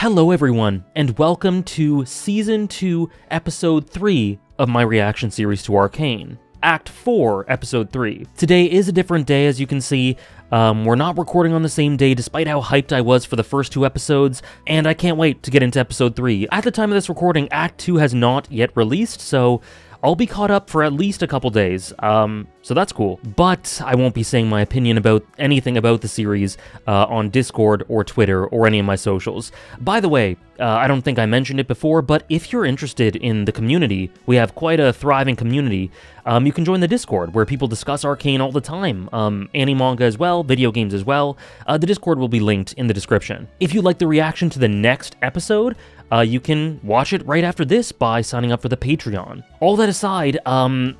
Hello everyone, and welcome to Season 2, Episode 3 of my reaction series to Arcane. Act 4, Episode 3. Today is a different day, as you can see. We're not recording on the same day, despite how hyped I was for the first two episodes, and I can't wait to get into Episode 3. At the time of this recording, Act 2 has not yet released, so I'll be caught up for at least a couple days, so that's cool. But I won't be saying my opinion about anything about the series on Discord or Twitter or any of my socials. By the way, I don't think I mentioned it before, but if you're interested in the community, we have quite a thriving community. You can join the Discord, where people discuss Arcane all the time, anime manga as well, video games as well. The Discord will be linked in the description. If you'd like the reaction to the next episode, you can watch it right after this by signing up for the Patreon. All that aside,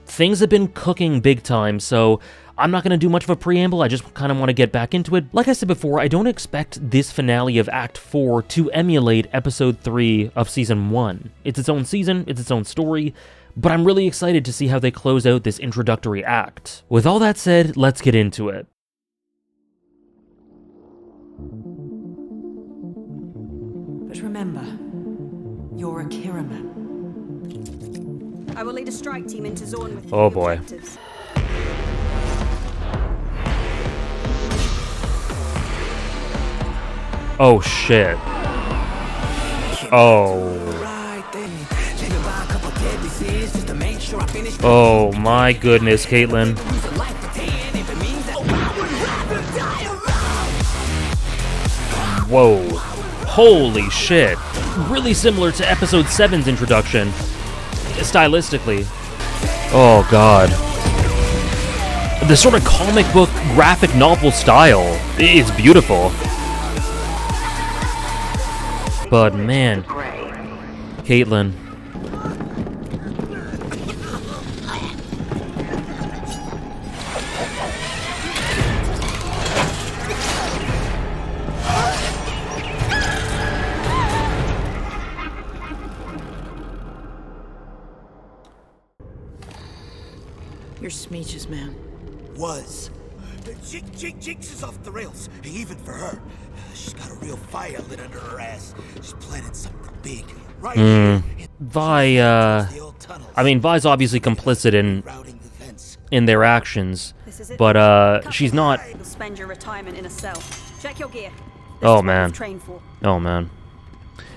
things have been cooking big time, so I'm not going to do much of a preamble. I just kind of want to get back into it. Like I said before, I don't expect this finale of Act 4 to emulate Episode 3 of Season 1. It's its own season, it's its own story, but I'm really excited to see how they close out this introductory act. With all that said, let's get into it. But remember, you're a Kiraman. I will lead a strike team into Zorn with Oh boy. objectives. Oh shit. Oh. Oh my goodness, Caitlyn. Whoa. Holy shit. Really similar to Episode 7's introduction, stylistically. Oh god. The sort of comic book graphic novel style is beautiful. But man, Caitlyn. You're Smeech's man. Was. Jinx is off the rails, even for her. She's got a real fire lit under her ass. She's planning something big. Right here. Vi, Vi's obviously complicit in their actions, but, she's not... You'll spend your retirement in a cell. Check your gear. Oh, man. Trained for. Oh, man.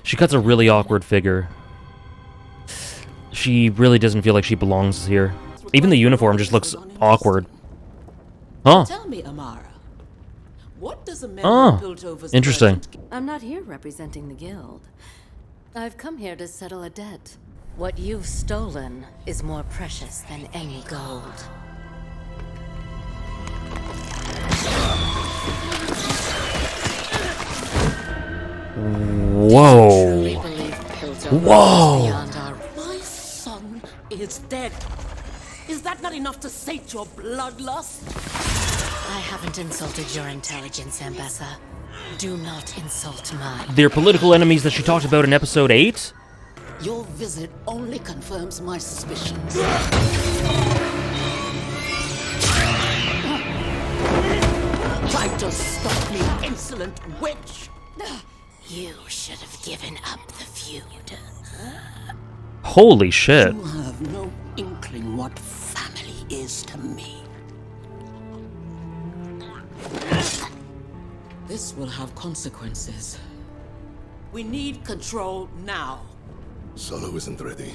She cuts a really awkward figure. She really doesn't feel like she belongs here. Even the uniform just looks awkward. Huh. Tell me, Amara, what does a member of Piltover's interesting. merchant- I'm not here representing the guild. I've come here to settle a debt. What you've stolen is more precious than any gold. Whoa. Truly believe Piltover Whoa. is beyond our... My son is dead. Is that not enough to sate your bloodlust? I haven't insulted your intelligence, Ambessa. Do not insult mine. They're political enemies that she talked about in Episode 8? Your visit only confirms my suspicions. Try to stop me, insolent witch! You should have given up the feud. Holy shit. You have no inkling what family is to me. This will have consequences. We need control now. Solo isn't ready.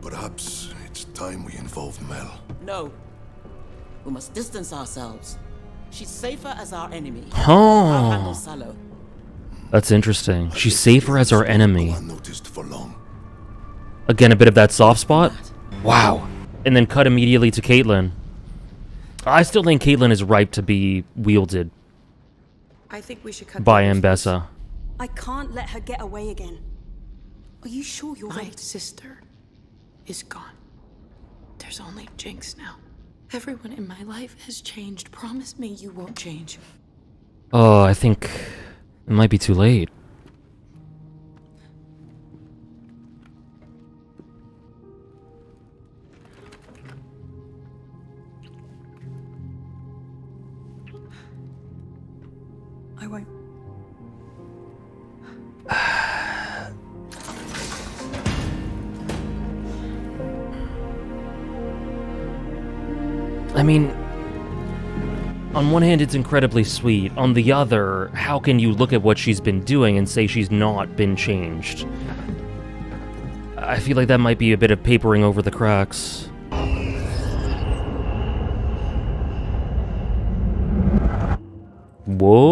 Perhaps it's time we involve Mel. No. We must distance ourselves. She's safer as our enemy. I'll handle Oh, Salo. that's interesting. She's safer as our enemy. Unnoticed for long. Again, a bit of that soft spot. Wow. And then cut immediately to Caitlyn. I still think Caitlyn is ripe to be wielded I think we should cut by the Ambessa. I can't let her get away again. Are you sure you're My ready? sister is gone. There's only Jinx now. Everyone in my life has changed. Promise me you won't change. Oh, I think it might be too late. I won't. I mean, on one hand, it's incredibly sweet. On the other, how can you look at what she's been doing and say she's not been changed? I feel like that might be a bit of papering over the cracks.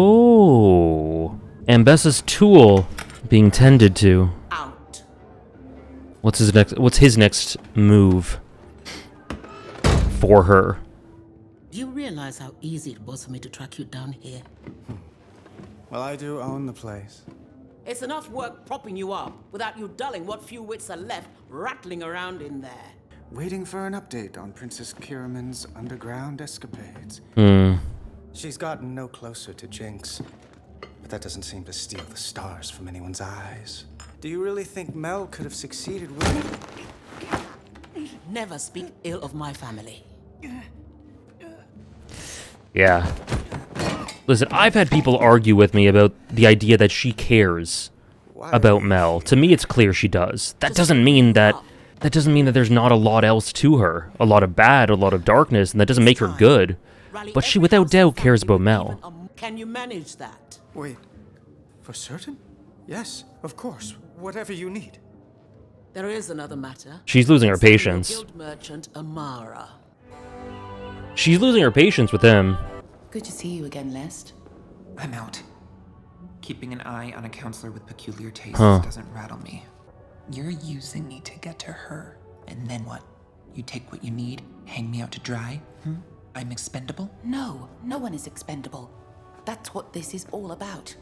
Whoa. Ambessa's tool being tended to. Out. What's his next move for her? Do you realize how easy it was for me to track you down here? Well, I do own the place. It's enough work propping you up without you dulling what few wits are left rattling around in there. Waiting for an update on Princess Kiraman's underground escapades. She's gotten no closer to Jinx, but that doesn't seem to steal the stars from anyone's eyes. Do you really think Mel could have succeeded with... Never speak ill of my family. Yeah. Listen, I've had people argue with me about the idea that she cares about Mel. To me, it's clear she does. That doesn't mean that there's not a lot else to her. A lot of bad, a lot of darkness, and that doesn't make her good. But she without doubt cares about Mel. Can you manage that? Wait, for certain? Yes, of course. Whatever you need. There is another matter. She's losing her patience. Guild merchant Amara. She's losing her patience with him. Good to see you again, Lest. I'm out. Keeping an eye on a counselor with peculiar tastes Huh. doesn't rattle me. You're using me to get to her, and then what? You take what you need, hang me out to dry? I'm expendable? No, no one is expendable. That's what this is all about.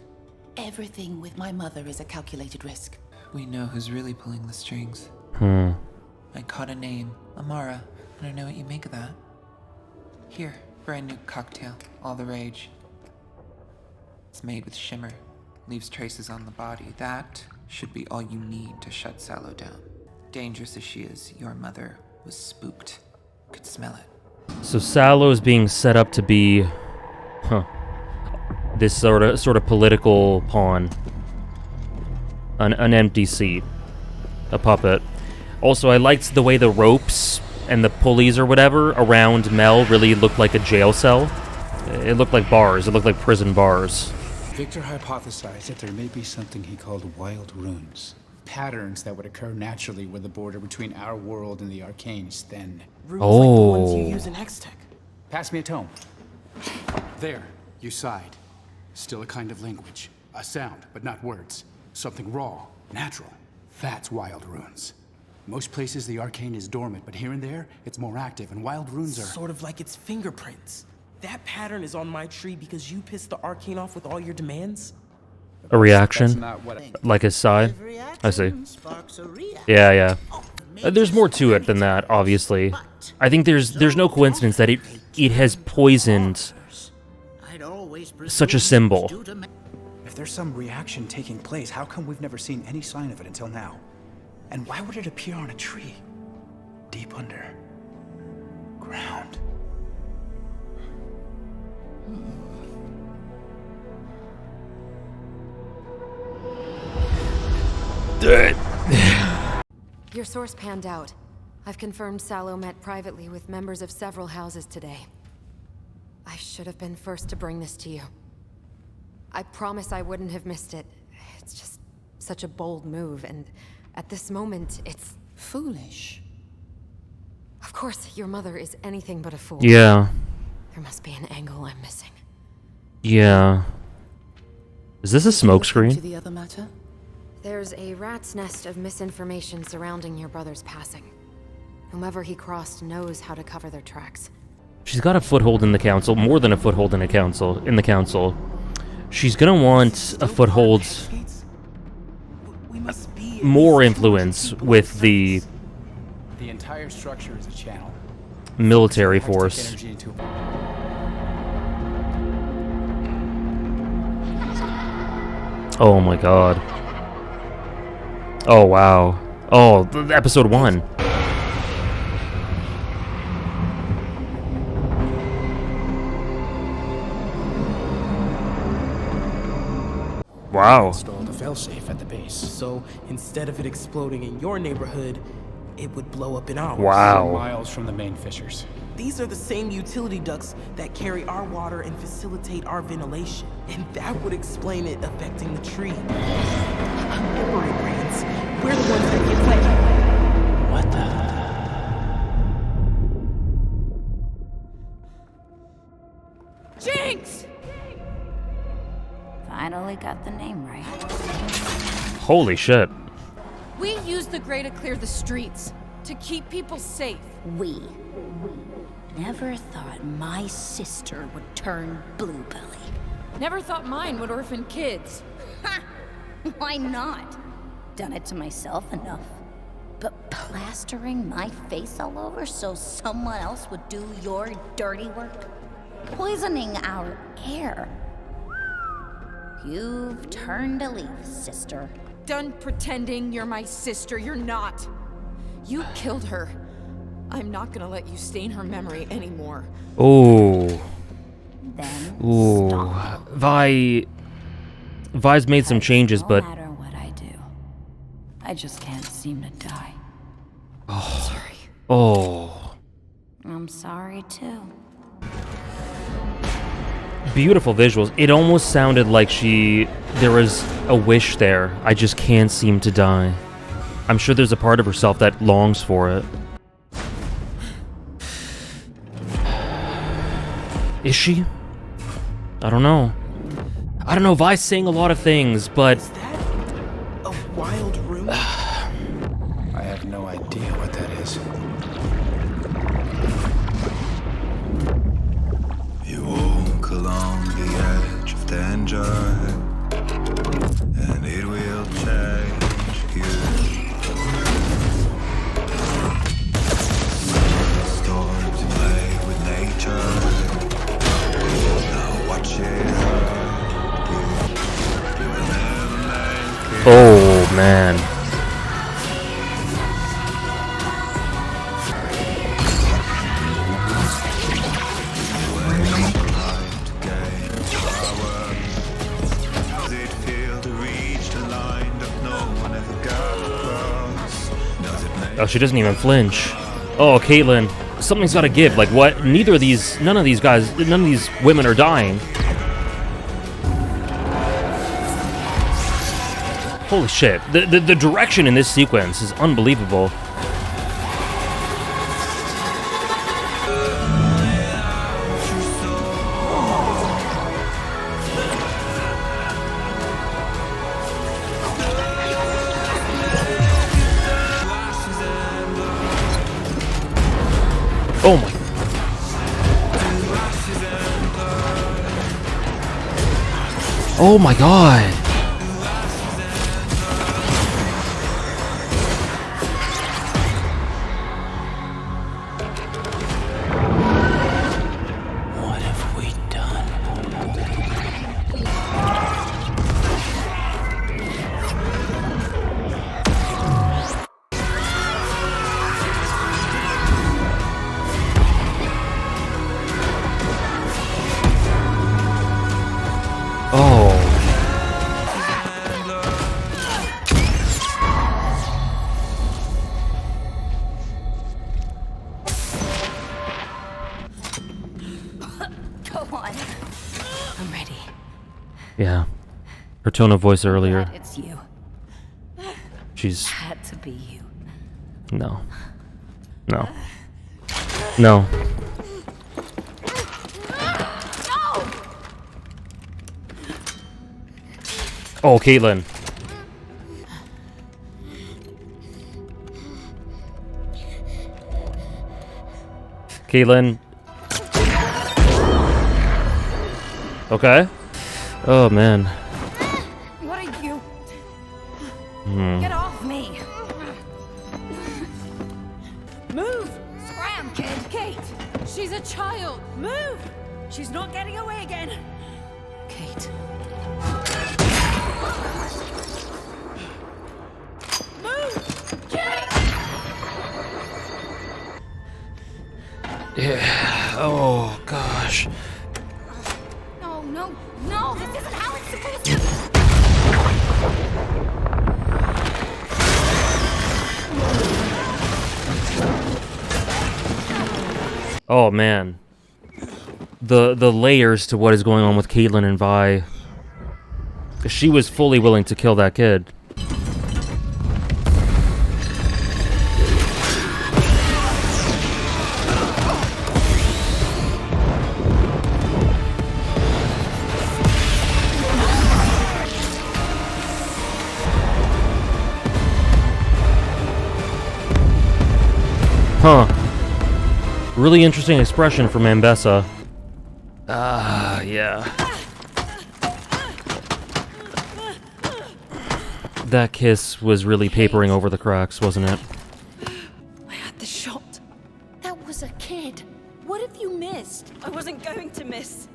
Everything with my mother is a calculated risk. We know who's really pulling the strings. I caught a name, Amara. I don't know what you make of that. Here, brand new cocktail, all the rage. It's made with shimmer, leaves traces on the body. That should be all you need to shut Sallow down. Dangerous as she is, your mother was spooked. Could smell it. So Sallow's being set up to be, this sort of political pawn. An empty seat. A puppet. Also, I liked the way the ropes and the pulleys or whatever around Mel really looked like a jail cell. It looked like bars. It looked like prison bars. Victor hypothesized that there may be something he called wild runes. Patterns that would occur naturally where the border between our world and the Arcane is thin. Runes like the ones you Oh. use in Hextech. Pass me a tome. There, you sighed. Still a kind of language. A sound, but not words. Something raw, natural. That's wild runes. Most places the Arcane is dormant, but here and there, it's more active, and wild runes are... Sort of like its fingerprints. That pattern is on my tree because you pissed the Arcane off with all your demands? A reaction? That's not what Like his side? I see. Yeah. There's more to it than that, obviously. I think there's no coincidence that it has poisoned such a symbol. If there's some reaction taking place, how come we've never seen any sign of it until now? And why would it appear on a tree? Deep under ground. Your source panned out. I've confirmed Sallow met privately with members of several houses today. I should have been first to bring this to you. I promise I wouldn't have missed it. It's just such a bold move, and at this moment, it's... Foolish. Of course, your mother is anything but a fool. Yeah. There must be an angle I'm missing. Yeah. Is this a To smokescreen? the other matter? There's a rat's nest of misinformation surrounding your brother's passing. Whomever he crossed knows how to cover their tracks. She's got a foothold in the council, more than a foothold in the council. She's gonna want a foothold, more influence with the entire structure is a channel. military force. Energy into Oh my god. Oh wow. Oh, episode 1. Wow. installed a failsafe at the base. So instead of it exploding in your neighborhood, it would blow up in ours. Wow. Miles from the main fissures. These are the same utility ducts that carry our water and facilitate our ventilation. And that would explain it affecting the tree. Memory brains. We're the ones that get played. What the? Jinx! Finally got the name right. Holy shit. We use the Grey to clear the streets, to keep people safe. We never thought my sister would turn bluebelly. Never thought mine would orphan kids. Ha! Why not? Done it to myself enough. But plastering my face all over so someone else would do your dirty work? Poisoning our air. You've turned a leaf, sister. Done pretending you're my sister. You're not. You killed her. I'm not gonna let you stain her memory anymore. Oh. Then Ooh. stop. Vi's made some changes, no but matter what I do, I just can't seem to die. oh. Sorry. Oh. I'm sorry too. Beautiful visuals. It almost sounded like there was a wish there. I just can't seem to die. I'm sure there's a part of herself that longs for it. Is she? I don't know. I don't know. Vi's saying a lot of things, but... Is that a wild rune? I have no idea what that is. You walk along the edge of danger, and it will change you. Storms play with nature. Now watch it hurt you. You will never make it. Oh, man. Oh, she doesn't even flinch. Oh, Caitlyn. Something's gotta give. Like, what? None of these women are dying. Holy shit. The direction in this sequence is unbelievable. Oh my. Oh my god. What have we done? Oh. Go on. I'm ready. Yeah. Her tone of voice earlier. Glad it's you. She's... Had to be you. No. No. No. Oh, Caitlyn. Caitlyn. Okay. Oh, man. What are you? Hmm. Get off me! Move! Scram, kid! Kate! She's a child! Move! She's not getting away again! Kate. Move! Kate! Yeah. Oh, gosh. No, no, no! This isn't how it's supposed to... Oh, man. The layers to what is going on with Caitlyn and Vi. She was fully willing to kill that kid. Huh. Really interesting expression from Ambessa. Yeah. That kiss was really papering over the cracks, wasn't it? I had the shot. That was a kid. What if you missed? I wasn't going to miss.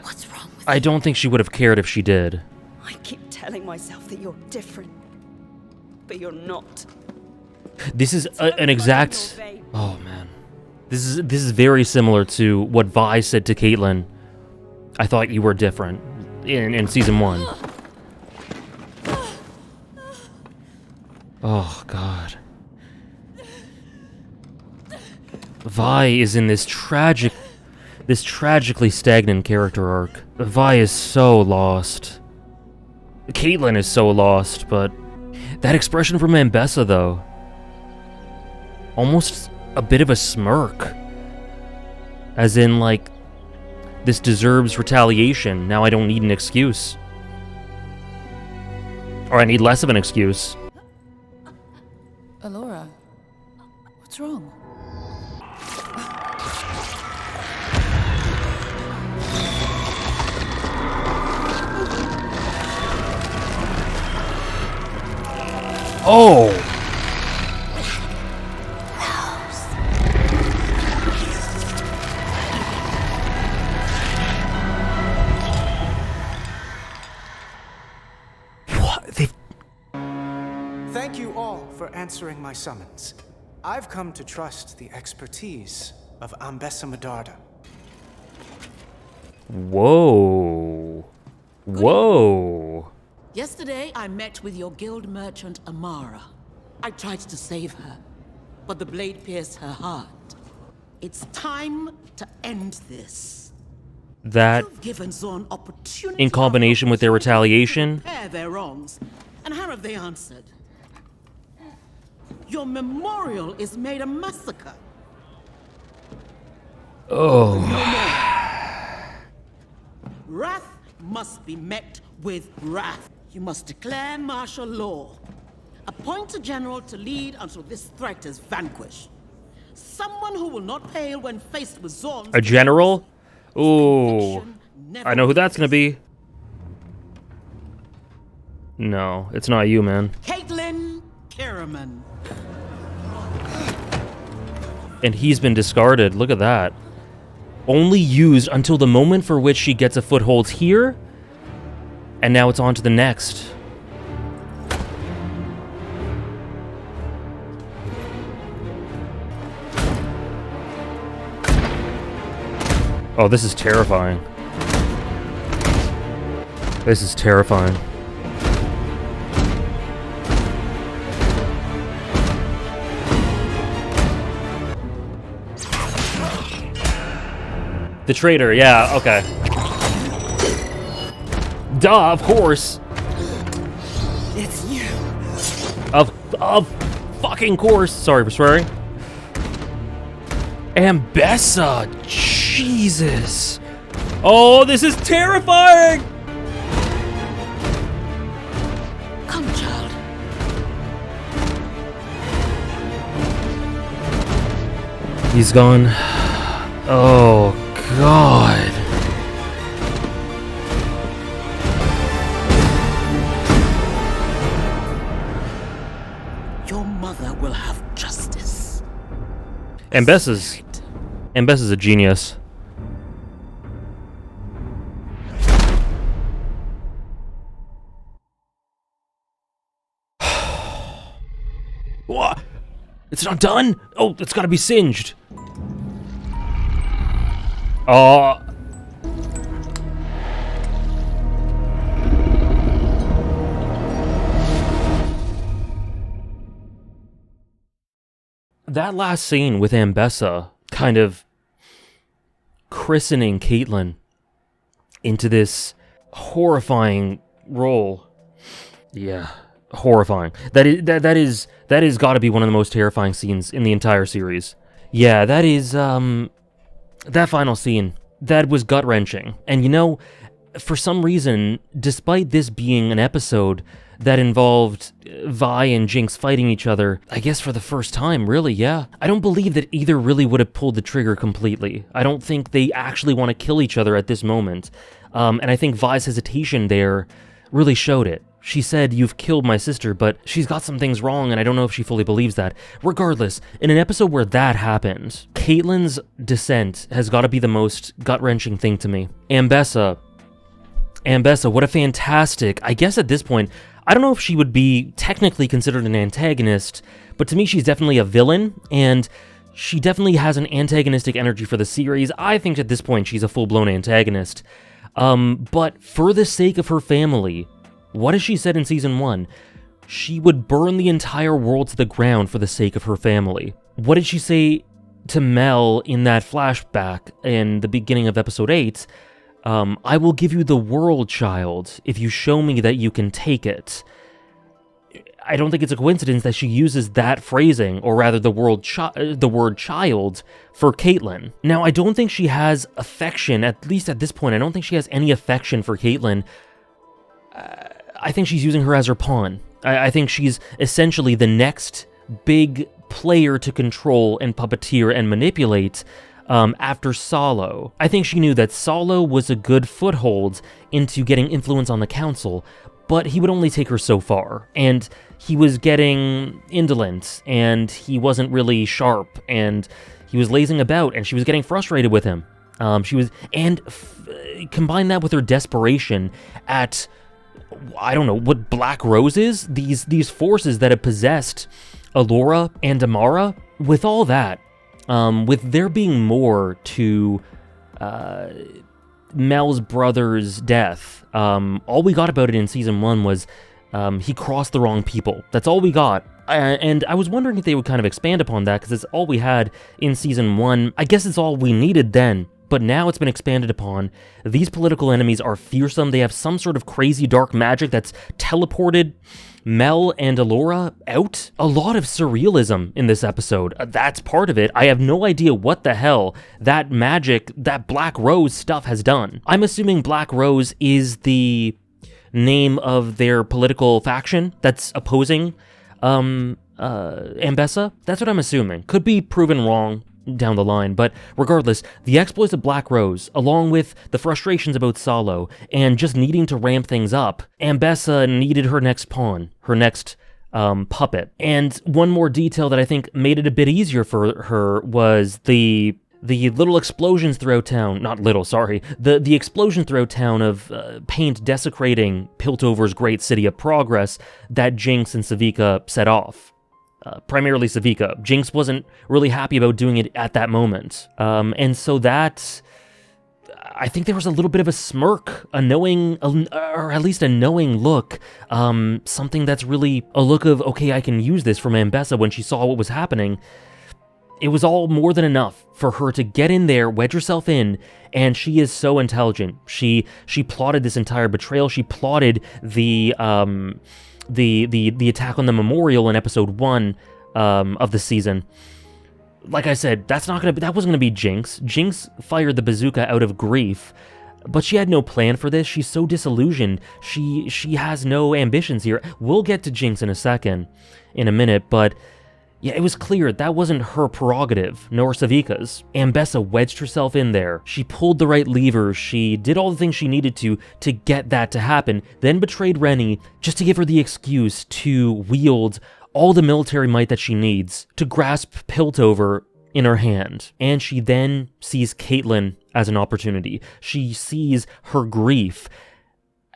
What's wrong with I don't think she would have cared if she did. I keep telling myself that you're different. But you're not. This is an exact... Oh, man. This is very similar to what Vi said to Caitlyn. I thought you were different in season 1. Oh, God. Vi is in this tragically stagnant character arc. Vi is so lost. Caitlyn is so lost, but that expression from Ambessa, though, almost a bit of a smirk. As in, like, this deserves retaliation. Now I don't need an excuse. Or I need less of an excuse. Alora, what's wrong? Oh! Thank you all for answering my summons. I've come to trust the expertise of Ambessa Medarda. Whoa. Whoa. Yesterday, I met with your guild merchant, Amara. I tried to save her, but the blade pierced her heart. It's time to end this. That, You've given Zorn opportunity in combination with their retaliation, to repair their wrongs. And how have they answered? Your memorial is made a massacre. oh, Wrath must be met with wrath. You must declare martial law. Appoint a general to lead until this threat is vanquished. Someone who will not pale when faced with Zorn's... a general? Ooh, I know who that's gonna be. No, it's not you, man. Caitlyn Kiraman. And he's been discarded. Look at that. Only used until the moment for which she gets a foothold here. And now it's on to the next. Oh, this is terrifying. This is terrifying. The traitor, yeah, okay. Duh, of course. It's you. Of fucking course. Sorry for swearing. Ambessa, Jesus. Oh, this is terrifying. Come, child. He's gone. Oh, God. Your mother will have justice. Ambessa's a genius. What? It's not done? Oh, it's gotta be singed. Oh. That last scene with Ambessa kind of christening Caitlyn into this horrifying role. Yeah, horrifying. That is got to be one of the most terrifying scenes in the entire series. Yeah, that is that final scene, that was gut-wrenching. And you know, for some reason, despite this being an episode that involved Vi and Jinx fighting each other, I guess for the first time, really, yeah. I don't believe that either really would have pulled the trigger completely. I don't think they actually want to kill each other at this moment. And I think Vi's hesitation there really showed it. She said, "You've killed my sister," but she's got some things wrong, and I don't know if she fully believes that. Regardless, in an episode where that happened, Caitlyn's descent has got to be the most gut-wrenching thing to me. Ambessa, what a fantastic... I guess at this point, I don't know if she would be technically considered an antagonist, but to me she's definitely a villain, and she definitely has an antagonistic energy for the series. I think at this point she's a full-blown antagonist. But for the sake of her family... What has she said in Season 1? She would burn the entire world to the ground for the sake of her family. What did she say to Mel in that flashback in the beginning of Episode 8? I will give you the world, child, if you show me that you can take it. I don't think it's a coincidence that she uses that phrasing, or rather the word child, for Caitlyn. Now, I don't think she has affection, at least at this point, I don't think she has any affection for Caitlyn. I think she's using her as her pawn. I think she's essentially the next big player to control and puppeteer and manipulate after Solo. I think she knew that Solo was a good foothold into getting influence on the council, but he would only take her so far, and he was getting indolent, and he wasn't really sharp, and he was lazing about, and she was getting frustrated with him. Combine that with her desperation at... I don't know what Black Rose is, these forces that have possessed Allura and Amara. With all that, with there being more to Mel's brother's death, all we got about it in Season 1 was he crossed the wrong people. That's all we got. And I was wondering if they would kind of expand upon that, because it's all we had in Season 1. I guess it's all we needed then. But now it's been expanded upon. These political enemies are fearsome. They have some sort of crazy dark magic that's teleported Mel and Allura out. A lot of surrealism in this episode. That's part of it. I have no idea what the hell that magic, that Black Rose stuff has done. I'm assuming Black Rose is the name of their political faction that's opposing Ambessa. That's what I'm assuming. Could be proven wrong down the line, but regardless, the exploits of Black Rose, along with the frustrations about Solo, and just needing to ramp things up, Ambessa needed her next pawn, her next puppet. And one more detail that I think made it a bit easier for her was the little explosions throughout town, the explosion throughout town of paint desecrating Piltover's great city of progress that Jinx and Savika set off. Primarily Savika. Jinx wasn't really happy about doing it at that moment. And so that, I think there was a little bit of a smirk, or at least a knowing look, something that's really a look of, okay, I can use this from Ambessa when she saw what was happening. It was all more than enough for her to get in there, wedge herself in, and she is so intelligent. She plotted this entire betrayal. She plotted the attack on the memorial in Episode 1 of the season. Like I said, that wasn't gonna be Jinx. Jinx fired the bazooka out of grief, but she had no plan for this. She's so disillusioned. She has no ambitions here. We'll get to Jinx in a minute, but yeah, it was clear that wasn't her prerogative, nor Savika's. Ambessa wedged herself in there. She pulled the right levers. She did all the things she needed to get that to happen, then betrayed Rennie just to give her the excuse to wield all the military might that she needs to grasp Piltover in her hand. And she then sees Caitlyn as an opportunity. She sees her grief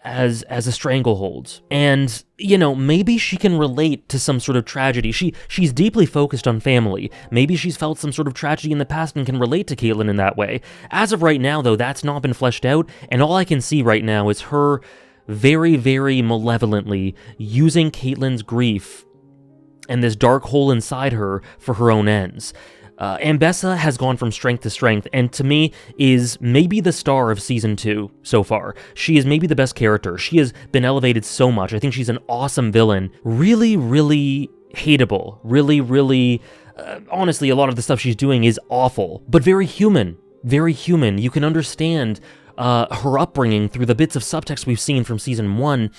as a stranglehold. And, you know, maybe she can relate to some sort of tragedy. She's deeply focused on family. Maybe she's felt some sort of tragedy in the past and can relate to Caitlyn in that way. As of right now, though, that's not been fleshed out, and all I can see right now is her very, very malevolently using Caitlyn's grief and this dark hole inside her for her own ends. Ambessa has gone from strength to strength, and to me is maybe the star of Season 2 so far. She is maybe the best character. She has been elevated so much. I think she's an awesome villain. Really, really hateable. Really, really... honestly, a lot of the stuff she's doing is awful, but very human. Very human. You can understand her upbringing through the bits of subtext we've seen from Season 1,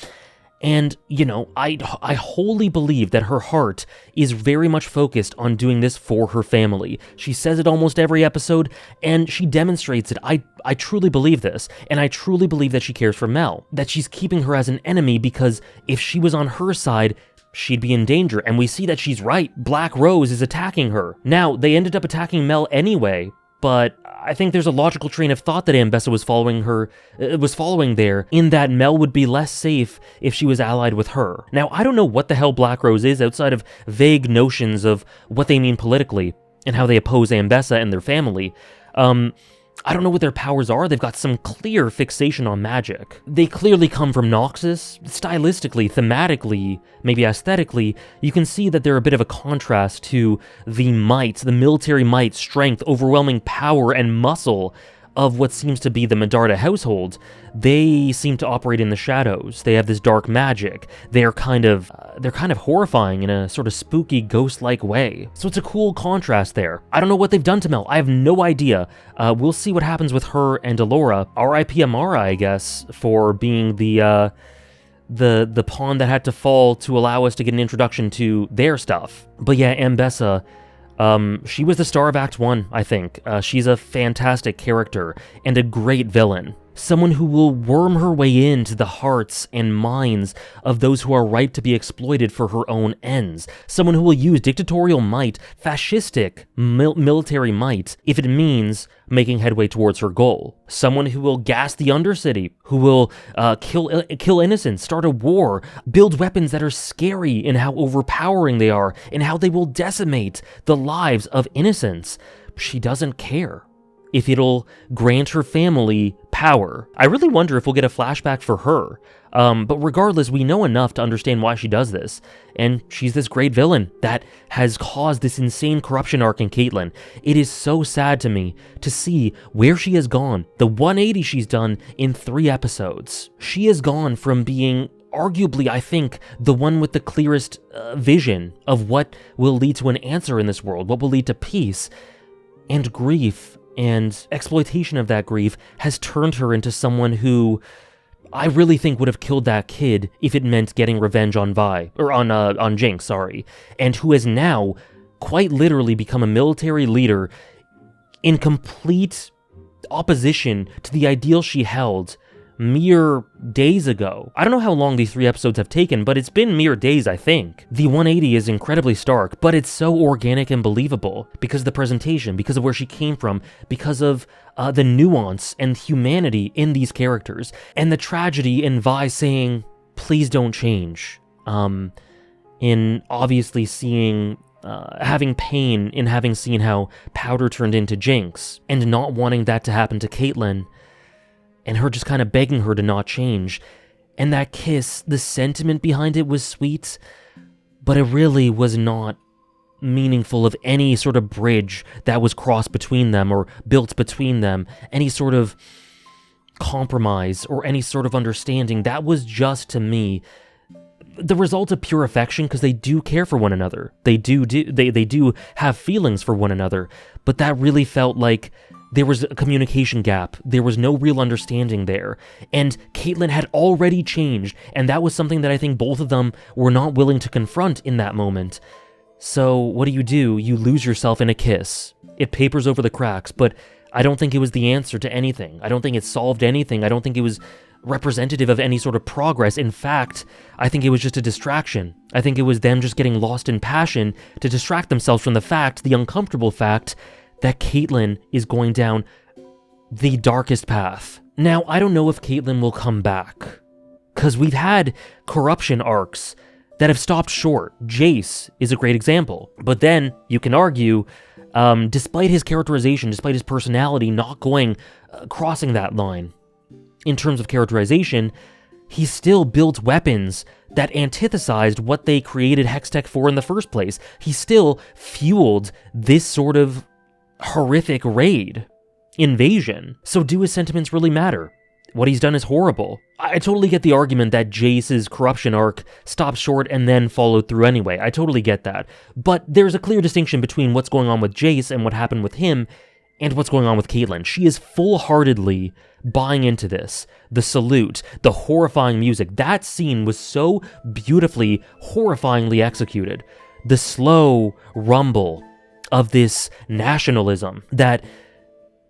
and, you know, I wholly believe that her heart is very much focused on doing this for her family. She says it almost every episode, and she demonstrates it. I truly believe this, and I truly believe that she cares for Mel, that she's keeping her as an enemy because if she was on her side, she'd be in danger, and we see that she's right. Black Rose is attacking her. Now, they ended up attacking Mel anyway, but I think there's a logical train of thought that Ambessa was following there, in that Mel would be less safe if she was allied with her. Now, I don't know what the hell Black Rose is outside of vague notions of what they mean politically and how they oppose Ambessa and their family. I don't know what their powers are. They've got some clear fixation on magic. They clearly come from Noxus. Stylistically, thematically, maybe aesthetically, you can see that they're a bit of a contrast to the might, the military might, strength, overwhelming power, and muscle of what seems to be the Medarda household. They seem to operate in the shadows. They have this dark magic. They're kind of horrifying in a sort of spooky, ghost-like way. So it's a cool contrast there. I don't know what they've done to Mel. I have no idea. We'll see what happens with her and Delora. R.I.P. Amara, I guess, for being the pawn that had to fall to allow us to get an introduction to their stuff. But yeah, Ambessa, she was the star of Act 1, I think. She's a fantastic character and a great villain. Someone who will worm her way into the hearts and minds of those who are ripe to be exploited for her own ends. Someone who will use dictatorial might, fascistic military might, if it means making headway towards her goal. Someone who will gas the Undercity, who will kill innocents, start a war, build weapons that are scary in how overpowering they are, and how they will decimate the lives of innocents. She doesn't care if it'll grant her family power. I really wonder if we'll get a flashback for her. But regardless, we know enough to understand why she does this. And she's this great villain that has caused this insane corruption arc in Caitlyn. It is so sad to me to see where she has gone, the 180 she's done in 3 episodes. She has gone from being arguably, I think, the one with the clearest vision of what will lead to an answer in this world, what will lead to peace and grief, and exploitation of that grief has turned her into someone who I really think would have killed that kid if it meant getting revenge on on Jinx, sorry, and who has now quite literally become a military leader in complete opposition to the ideal she held mere days ago. I don't know how long these 3 episodes have taken, but it's been mere days, I think. The 180 is incredibly stark, but it's so organic and believable because of the presentation, because of where she came from, because of the nuance and humanity in these characters, and the tragedy in Vi saying, please don't change, in obviously seeing having pain in having seen how Powder turned into Jinx, and not wanting that to happen to Caitlyn, and her just kind of begging her to not change. And that kiss, the sentiment behind it was sweet, but it really was not meaningful of any sort of bridge that was crossed between them or built between them, any sort of compromise or any sort of understanding. That was just, to me, the result of pure affection, because they do care for one another. They do have feelings for one another, but that really felt like there was a communication gap. There was no real understanding there. And Caitlyn had already changed, and that was something that I think both of them were not willing to confront in that moment. So what do? You lose yourself in a kiss. It papers over the cracks, but I don't think it was the answer to anything. I don't think it solved anything. I don't think it was representative of any sort of progress. In fact, I think it was just a distraction. I think it was them just getting lost in passion to distract themselves from the uncomfortable fact, that Caitlyn is going down the darkest path. Now, I don't know if Caitlyn will come back, because we've had corruption arcs that have stopped short. Jace is a great example. But then, you can argue, despite his characterization, despite his personality not crossing that line, in terms of characterization, he still built weapons that antithesized what they created Hextech for in the first place. He still fueled this sort of horrific raid, invasion. So do his sentiments really matter? What he's done is horrible. I totally get the argument that Jace's corruption arc stopped short and then followed through anyway. I totally get that. But there's a clear distinction between what's going on with Jace and what happened with him and what's going on with Caitlyn. She is full-heartedly buying into this. The salute, the horrifying music. That scene was so beautifully, horrifyingly executed. The slow rumble of this nationalism that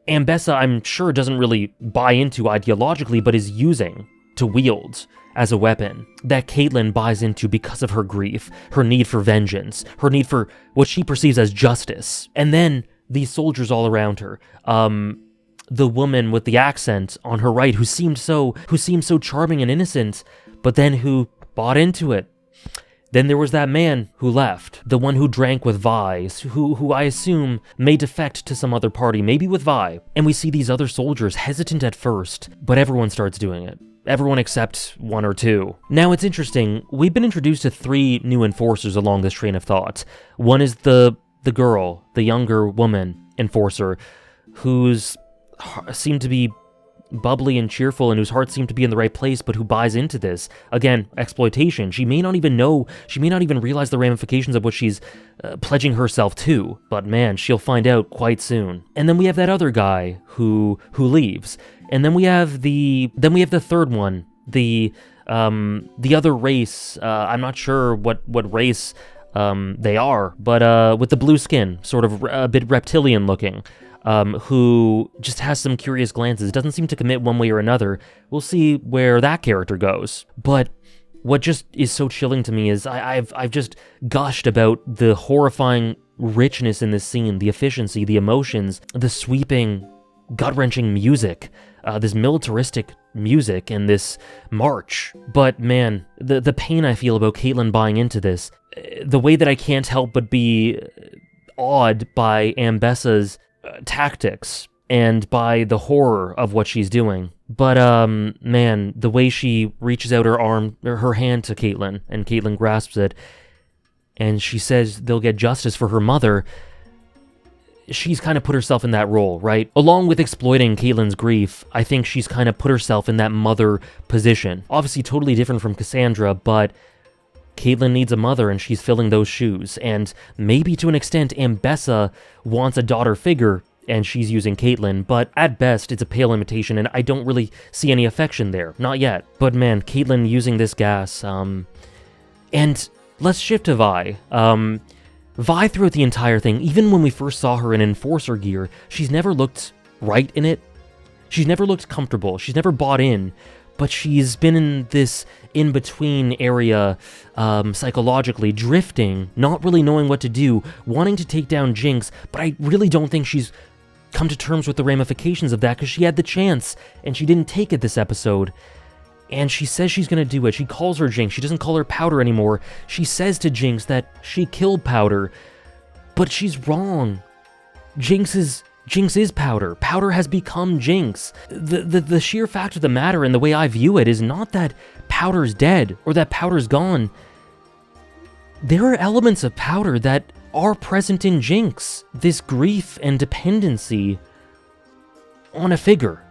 Ambessa, I'm sure, doesn't really buy into ideologically, but is using to wield as a weapon, that Caitlyn buys into because of her grief, her need for vengeance, her need for what she perceives as justice. And then these soldiers all around her, the woman with the accent on her right who seemed so charming and innocent, but then who bought into it. Then there was that man who left, the one who drank with Vi, who I assume may defect to some other party, maybe with Vi. And we see these other soldiers hesitant at first, but everyone starts doing it. Everyone except one or two. Now it's interesting, we've been introduced to 3 new enforcers along this train of thought. One is the girl, the younger woman enforcer, who's seemed to be bubbly and cheerful and whose heart seemed to be in the right place, but who buys into this. Again, exploitation. She may not even know, she may not even realize the ramifications of what she's pledging herself to, but man, she'll find out quite soon. And then we have that other guy who leaves. And then we have the third one, the other race. I'm not sure what race they are, but with the blue skin, sort of a bit reptilian looking. Who just has some curious glances, doesn't seem to commit one way or another. We'll see where that character goes. But what just is so chilling to me is I've just gushed about the horrifying richness in this scene, the efficiency, the emotions, the sweeping, gut-wrenching music, this militaristic music and this march. But man, the pain I feel about Caitlyn buying into this, the way that I can't help but be awed by Ambessa's tactics and by the horror of what she's doing. But man, the way she reaches out her hand to Caitlyn, and Caitlyn grasps it, and she says they'll get justice for her mother. She's kind of put herself in that role, right? Along with exploiting Caitlyn's grief, I think she's kind of put herself in that mother position. Obviously totally different from Cassandra, but Caitlyn needs a mother, and she's filling those shoes. And maybe to an extent, Ambessa wants a daughter figure, and she's using Caitlyn, but at best, it's a pale imitation, and I don't really see any affection there. Not yet. But man, Caitlyn using this gas, and let's shift to Vi. Vi throughout the entire thing, even when we first saw her in Enforcer gear, she's never looked right in it. She's never looked comfortable. She's never bought in. But she's been in this in-between area, psychologically, drifting, not really knowing what to do, wanting to take down Jinx, but I really don't think she's come to terms with the ramifications of that, because she had the chance, and she didn't take it this episode. And she says she's gonna do it. She calls her Jinx. She doesn't call her Powder anymore. She says to Jinx that she killed Powder, but she's wrong. Jinx is Powder. Powder has become Jinx. The sheer fact of the matter, and the way I view it, is not that Powder's dead or that Powder's gone. There are elements of Powder that are present in Jinx. This grief and dependency on a figure.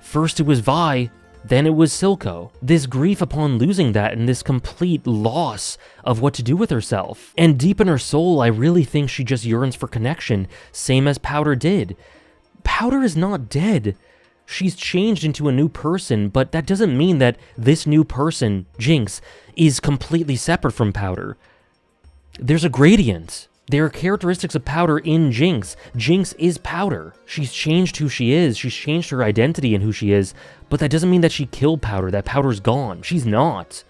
First it was Vi, then it was Silco. This grief upon losing that, and this complete loss of what to do with herself. And deep in her soul, I really think she just yearns for connection, same as Powder did. Powder is not dead. She's changed into a new person, but that doesn't mean that this new person, Jinx, is completely separate from Powder. There's a gradient. There are characteristics of Powder in Jinx. Jinx is Powder. She's changed who she is. She's changed her identity and who she is, but that doesn't mean that she killed Powder, that Powder's gone. She's not.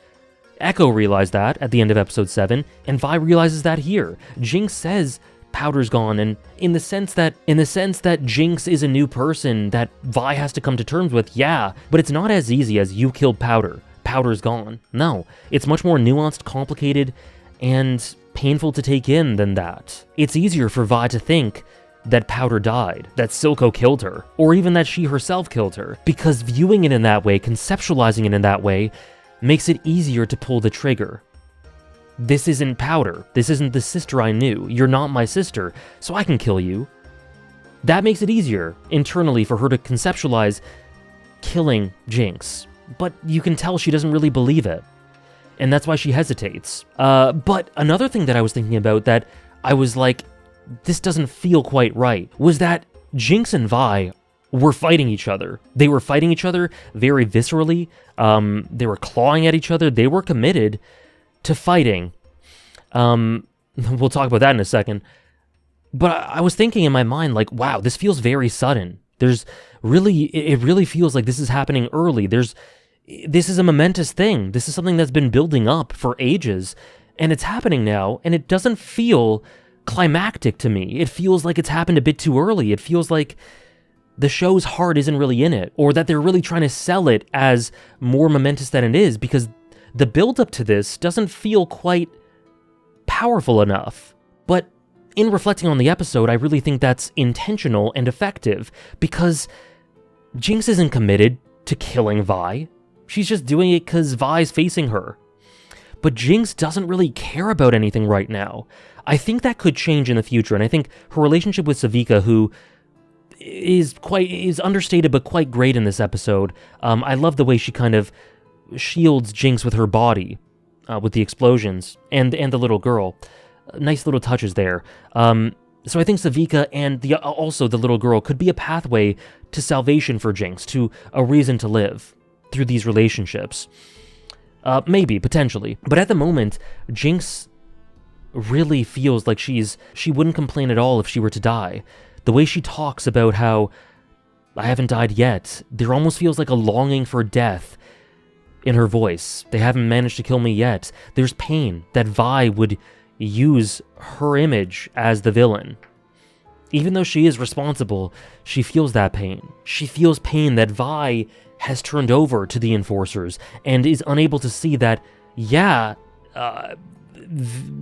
Echo realized that at the end of episode 7, and Vi realizes that here. Jinx says Powder's gone, and in the sense that Jinx is a new person that Vi has to come to terms with, yeah, but it's not as easy as you killed Powder, Powder's gone. No, it's much more nuanced, complicated, and painful to take in than that. It's easier for Vi to think that Powder died, that Silco killed her, or even that she herself killed her, because viewing it in that way, conceptualizing it in that way, makes it easier to pull the trigger. This isn't Powder. This isn't the sister I knew. You're not my sister, so I can kill you. That makes it easier, internally, for her to conceptualize killing Jinx. But you can tell she doesn't really believe it. And that's why she hesitates. But another thing that I was thinking about that I was like, this doesn't feel quite right, was that Jinx and Vi were fighting each other. They were fighting each other very viscerally. They were clawing at each other. They were committed to fighting. We'll talk about that in a second. But I was thinking in my mind, like, wow, this feels very sudden. It really feels like this is happening early. This is a momentous thing. This is something that's been building up for ages, and it's happening now, and it doesn't feel climactic to me. It feels like it's happened a bit too early. It feels like the show's heart isn't really in it, or that they're really trying to sell it as more momentous than it is, because the build-up to this doesn't feel quite powerful enough. But in reflecting on the episode, I really think that's intentional and effective, because Jinx isn't committed to killing Vi. She's just doing it because Vi's facing her. But Jinx doesn't really care about anything right now. I think that could change in the future, and I think her relationship with Savika, who is understated but quite great in this episode. I love the way she kind of shields Jinx with her body, with the explosions, and the little girl. Nice little touches there. So I think Savika and also the little girl could be a pathway to salvation for Jinx, to a reason to live through these relationships. Maybe, potentially. But at the moment, Jinx really feels like she wouldn't complain at all if she were to die. The way she talks about how, I haven't died yet, there almost feels like a longing for death in her voice. They haven't managed to kill me yet. There's pain that Vi would use her image as the villain. Even though she is responsible, she feels that pain. She feels pain that Vi has turned over to the Enforcers and is unable to see that,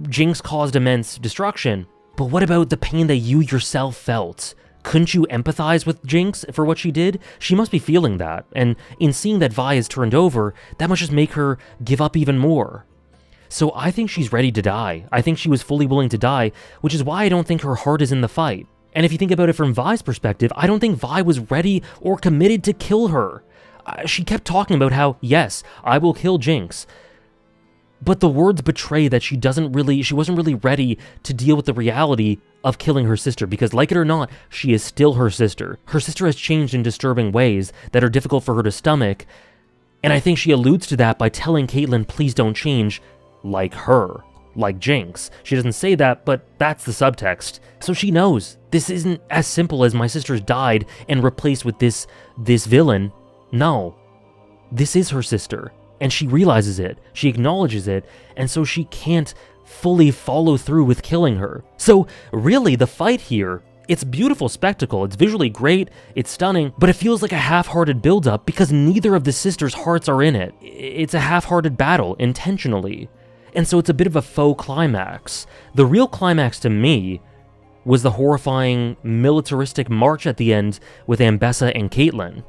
Jinx caused immense destruction, but what about the pain that you yourself felt? Couldn't you empathize with Jinx for what she did? She must be feeling that, and in seeing that Vi is turned over, that must just make her give up even more. So I think she's ready to die. I think she was fully willing to die, which is why I don't think her heart is in the fight. And if you think about it from Vi's perspective, I don't think Vi was ready or committed to kill her. She kept talking about how, yes, I will kill Jinx. But the words betray that she wasn't really ready to deal with the reality of killing her sister, because like it or not, she is still her sister. Her sister has changed in disturbing ways that are difficult for her to stomach, and I think she alludes to that by telling Caitlyn, please don't change like her, like Jinx. She doesn't say that, but that's the subtext. So she knows this isn't as simple as my sister's died and replaced with this villain. No, this is her sister. And she realizes it, she acknowledges it, and so she can't fully follow through with killing her. So really, the fight here, it's a beautiful spectacle, it's visually great, it's stunning, but it feels like a half-hearted build-up because neither of the sisters' hearts are in it. It's a half-hearted battle, intentionally. And so it's a bit of a faux climax. The real climax to me was the horrifying militaristic march at the end with Ambessa and Caitlyn.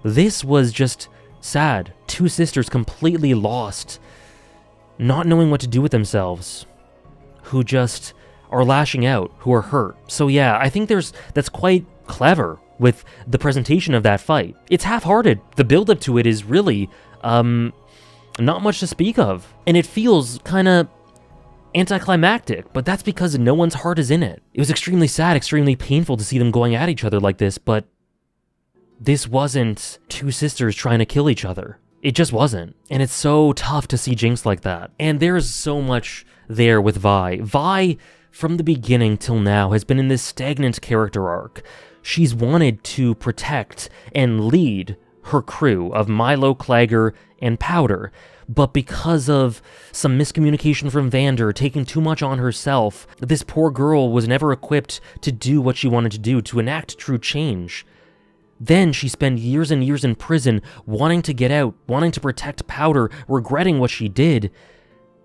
This was just sad. Two sisters completely lost, not knowing what to do with themselves, who just are lashing out, who are hurt. So yeah, I think that's quite clever with the presentation of that fight. It's half-hearted. The build-up to it is really, not much to speak of. And it feels kind of anticlimactic, but that's because no one's heart is in it. It was extremely sad, extremely painful to see them going at each other like this, but this wasn't two sisters trying to kill each other. It just wasn't. And it's so tough to see Jinx like that. And there's so much there with Vi. Vi, from the beginning till now, has been in this stagnant character arc. She's wanted to protect and lead her crew of Milo, Clagger, and Powder. But because of some miscommunication from Vander, taking too much on herself, this poor girl was never equipped to do what she wanted to do, to enact true change. Then she spent years and years in prison, wanting to get out, wanting to protect Powder, regretting what she did.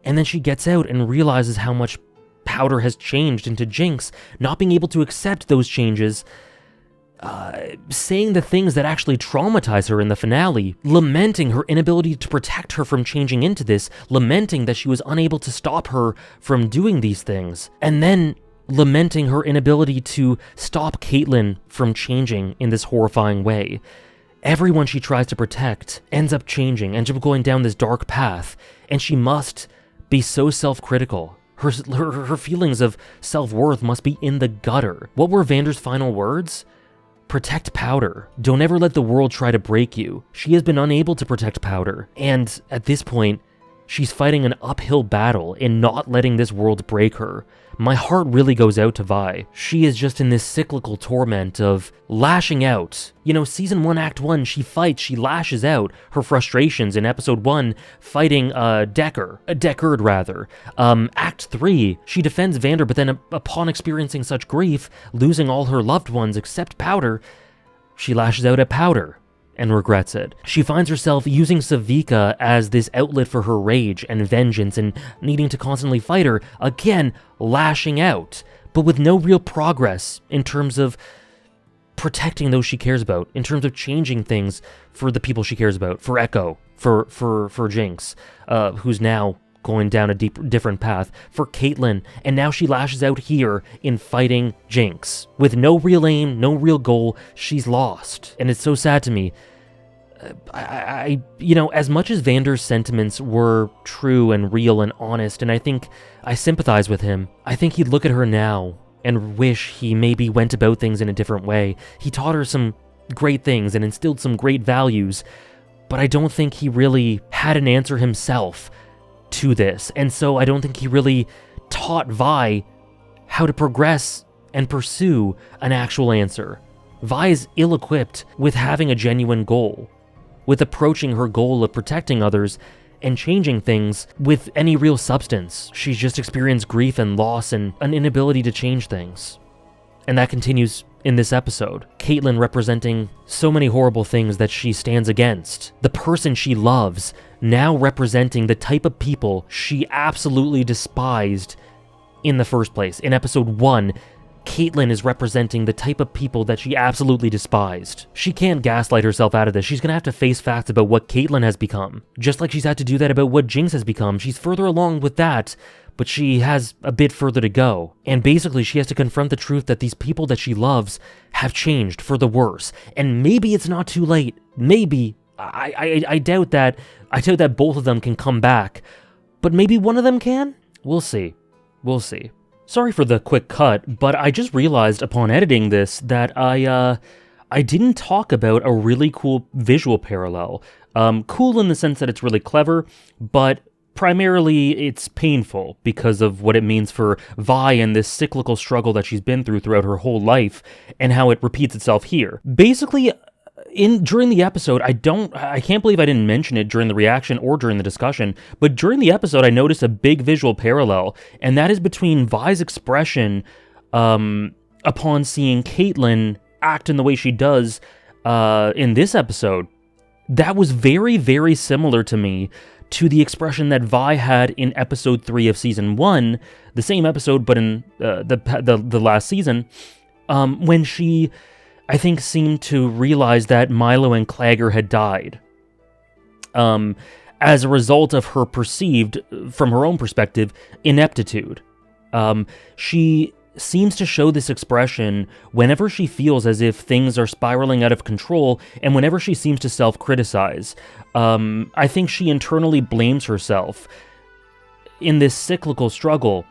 And then she gets out and realizes how much Powder has changed into Jinx, not being able to accept those changes. saying the things that actually traumatize her in the finale, lamenting her inability to protect her from changing into this, lamenting that she was unable to stop her from doing these things, and then lamenting her inability to stop Caitlyn from changing in this horrifying way. Everyone she tries to protect ends up changing, ends up going down this dark path, and she must be so self-critical. Her feelings of self-worth must be in the gutter. What were Vander's final words? Protect Powder. Don't ever let the world try to break you. She has been unable to protect Powder, and at this point, she's fighting an uphill battle in not letting this world break her. My heart really goes out to Vi. She is just in this cyclical torment of lashing out. You know, Season 1, Act 1, she fights, she lashes out her frustrations in Episode 1, fighting Deckard rather. Act 3, she defends Vander, but then upon experiencing such grief, losing all her loved ones except Powder, she lashes out at Powder and regrets it. She finds herself using Savika as this outlet for her rage and vengeance and needing to constantly fight her, again, lashing out, but with no real progress in terms of protecting those she cares about, in terms of changing things for the people she cares about, for Echo, for Jinx, who's now going down a different path, for Caitlyn, and now she lashes out here in fighting Jinx. With no real aim, no real goal, she's lost. And it's so sad to me. You know, as much as Vander's sentiments were true and real and honest, and I think I sympathize with him, I think he'd look at her now and wish he maybe went about things in a different way. He taught her some great things and instilled some great values, but I don't think he really had an answer himself to this, and so I don't think he really taught Vi how to progress and pursue an actual answer. Vi is ill-equipped with having a genuine goal, with approaching her goal of protecting others and changing things with any real substance. She's just experienced grief and loss and an inability to change things. And that continues in this episode. Caitlyn representing so many horrible things that she stands against. The person she loves now representing the type of people she absolutely despised in the first place. In episode 1, Caitlyn is representing the type of people that she absolutely despised. She can't gaslight herself out of this. She's gonna have to face facts about what Caitlyn has become. Just like she's had to do that about what Jinx has become. She's further along with that, but she has a bit further to go. And basically, she has to confront the truth that these people that she loves have changed for the worse. And maybe it's not too late. Maybe. I doubt that. I doubt that both of them can come back. But maybe one of them can? We'll see. We'll see. Sorry for the quick cut, but I just realized upon editing this that I didn't talk about a really cool visual parallel. Cool in the sense that it's really clever, but primarily it's painful because of what it means for Vi and this cyclical struggle that she's been throughout her whole life and how it repeats itself here. Basically, during the episode, I can't believe I didn't mention it during the reaction or during the discussion, but during the episode I noticed a big visual parallel, and that is between Vi's expression upon seeing Caitlyn act in the way she does in this episode. That was very, very similar to me to the expression that Vi had in episode 3 of season 1, the same episode but in the last season, when she, I think, seemed to realize that Milo and Clagger had died. As a result of her perceived, from her own perspective, ineptitude. She seems to show this expression whenever she feels as if things are spiraling out of control and whenever she seems to self-criticize. I think she internally blames herself in this cyclical struggle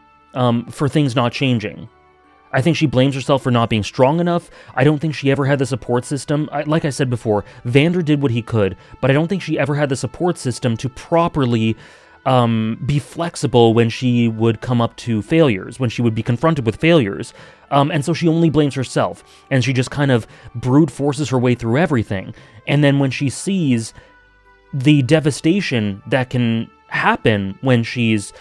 for things not changing. I think she blames herself for not being strong enough. I don't think she ever had the support system. Like I said before, Vander did what he could, but I don't think she ever had the support system to properly be flexible when she would come up to failures, when she would be confronted with failures. And so she only blames herself, and she just kind of brute forces her way through everything. And then when she sees the devastation that can happen when she's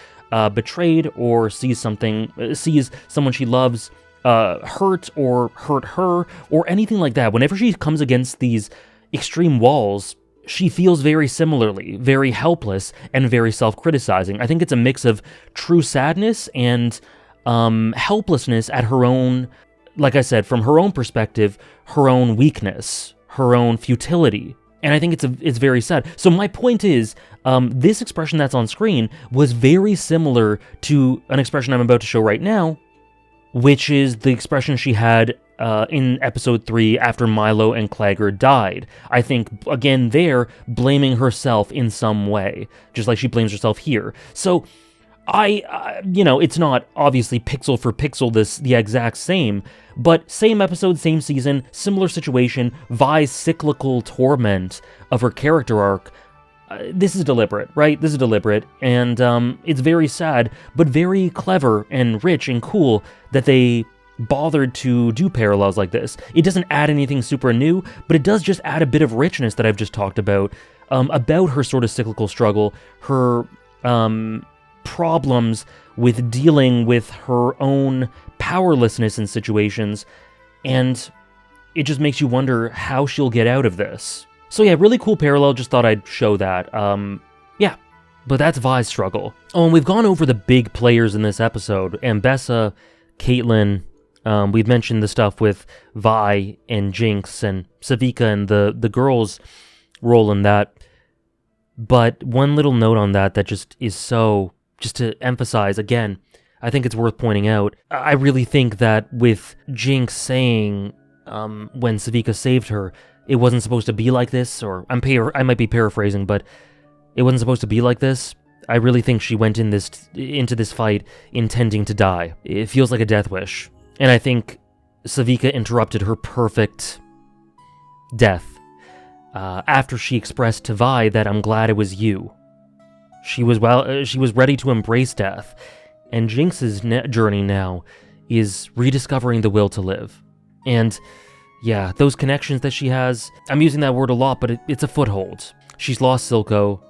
betrayed or sees someone she loves hurt or hurt her or anything like that, whenever she comes against these extreme walls, she feels very similarly, very helpless and very self-criticizing. I think it's a mix of true sadness and helplessness at her own like I said, from her own perspective, her own weakness, her own futility. And I think it's very sad. So my point is, this expression that's on screen was very similar to an expression I'm about to show right now, which is the expression she had in episode 3 after Milo and Claggor died. I think, again, there, blaming herself in some way, just like she blames herself here. So it's not obviously pixel for pixel the exact same, but same episode, same season, similar situation, Vi's cyclical torment of her character arc. This is deliberate, right? This is deliberate, and it's very sad, but very clever and rich and cool that they bothered to do parallels like this. It doesn't add anything super new, but it does just add a bit of richness that I've just talked about her sort of cyclical struggle, her problems with dealing with her own powerlessness in situations, and it just makes you wonder how she'll get out of this. So yeah, really cool parallel, just thought I'd show that. But that's Vi's struggle. Oh, and we've gone over the big players in this episode. Ambessa, Caitlyn, we've mentioned the stuff with Vi and Jinx and Sevika and the girls' role in that. But one little note on that just is so, just to emphasize again, I think it's worth pointing out. I really think that with Jinx saying when Sevika saved her, it wasn't supposed to be like this, or I might be paraphrasing, but it wasn't supposed to be like this. I really think she went into this fight intending to die. It feels like a death wish. And I think Sevika interrupted her perfect death after she expressed to Vi that I'm glad it was you. She was ready to embrace death, and Jinx's journey now is rediscovering the will to live. And yeah, those connections that she has, I'm using that word a lot, but it's a foothold. She's lost Silco.